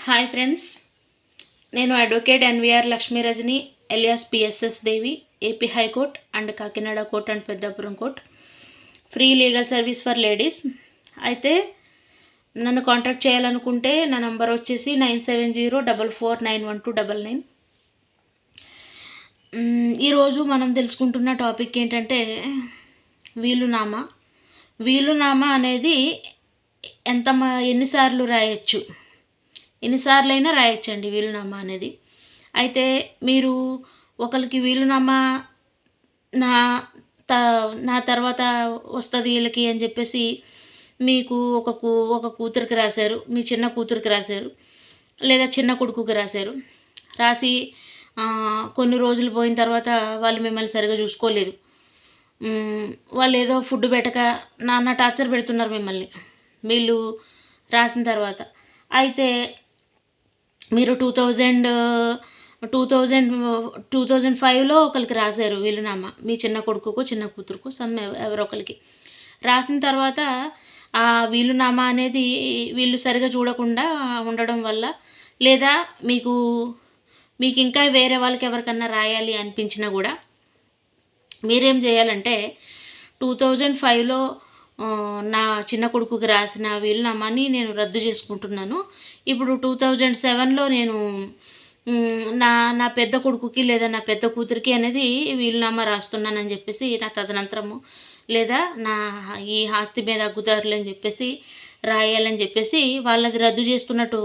Hi friends, నేను advocate NVR Lakshmi Rajani alias PSS Devi, AP high court and Kakinada court and Peddapuram court, free legal service for ladies. అయితే నన్ను contact చేయాలనుకుంటే నా number వచ్చేసి 9704491299. ఈరోజు మనం తెలుసుకుంటున్న టాపిక్ ఏంటంటే వీలునామా అనేది ఎన్నిసార్లు రాయొచ్చు, ఎన్నిసార్లైనా రాయొచ్చండి వీలునామా అనేది. అయితే మీరు ఒకరికి వీలునామా నా తర్వాత వస్తుంది వీళ్ళకి అని చెప్పేసి మీకు ఒక కూతురికి రాశారు, మీ చిన్న కూతురికి రాశారు, లేదా చిన్న కొడుకుకి రాశారు. రాసి కొన్ని రోజులు పోయిన తర్వాత వాళ్ళు మిమ్మల్ని సరిగా చూసుకోలేదు, వాళ్ళు ఏదో ఫుడ్ పెట్టక నాన్న టార్చర్ పెడుతున్నారు మిమ్మల్ని వీళ్ళు రాసిన తర్వాత. అయితే మీరు 2005లో ఒకరికి రాశారు వీలునామా, మీ చిన్న కొడుకుకు చిన్న కూతురుకు ఎవరో ఒకరికి రాసిన తర్వాత ఆ వీలునామా అనేది వీళ్ళు సరిగా చూడకుండా ఉండడం వల్ల, లేదా మీకు ఇంకా వేరే వాళ్ళకి ఎవరికన్నా రాయాలి అనిపించినా కూడా మీరేం చేయాలంటే 2005లో నా చిన్న కొడుకుకి రాసిన వీలునామాని నేను రద్దు చేసుకుంటున్నాను. ఇప్పుడు 2007లో నేను నా పెద్ద కొడుకుకి లేదా నా పెద్ద కూతురికి అనేది వీలునామా రాస్తున్నానని చెప్పేసి, నా తదనంతరము లేదా నా ఈ ఆస్తి మీద హక్కుదారులు అని చెప్పేసి రాయాలని చెప్పేసి వాళ్ళది రద్దు చేస్తున్నట్టు,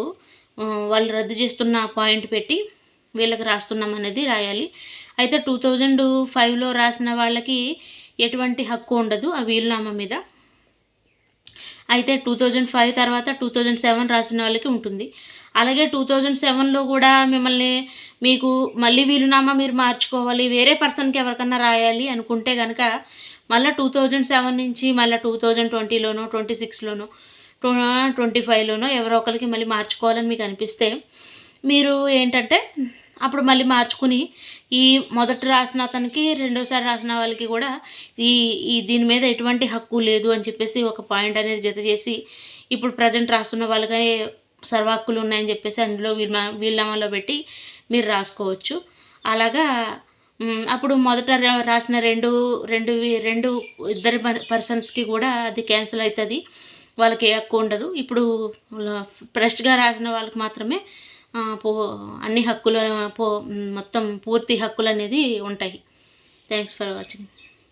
వాళ్ళు రద్దు చేస్తున్న పాయింట్ పెట్టి వీళ్ళకి రాస్తున్నాం అనేది రాయాలి. అయితే 2005లో రాసిన వాళ్ళకి ఎటువంటి హక్కు ఉండదు ఆ వీలునామా మీద. అయితే 2005 తర్వాత 2007 రాసిన వాళ్ళకి ఉంటుంది. అలాగే 2007లో కూడా మీకు మళ్ళీ వీలునామా మీరు మార్చుకోవాలి, వేరే పర్సన్కి ఎవరికన్నా రాయాలి అనుకుంటే కనుక మళ్ళీ 2007 నుంచి మళ్ళీ 2020లోనో 26లోనో 25లోనో ఎవరో ఒకరికి మళ్ళీ మార్చుకోవాలని మీకు అనిపిస్తే మీరు ఏంటంటే అప్పుడు మళ్ళీ మార్చుకుని ఈ మొదట రాసిన అతనికి రెండోసారి రాసిన వాళ్ళకి కూడా దీని మీద ఎటువంటి హక్కు లేదు అని చెప్పేసి ఒక పాయింట్ అనేది జత చేసి, ఇప్పుడు ప్రజెంట్ రాస్తున్న వాళ్ళకే సర్వ హక్కులు ఉన్నాయని చెప్పేసి అందులో వీలునామాలో పెట్టి మీరు రాసుకోవచ్చు. అలాగా అప్పుడు మొదట రాసిన ఇద్దరు పర్సన్స్కి కూడా అది క్యాన్సిల్ అవుతుంది, వాళ్ళకి ఏ హక్కు ఉండదు. ఇప్పుడు ఫ్రెష్గా రాసిన వాళ్ళకి మాత్రమే అన్ని హక్కులు మొత్తం పూర్తి హక్కులు అనేది ఉంటాయి. Thanks for watching.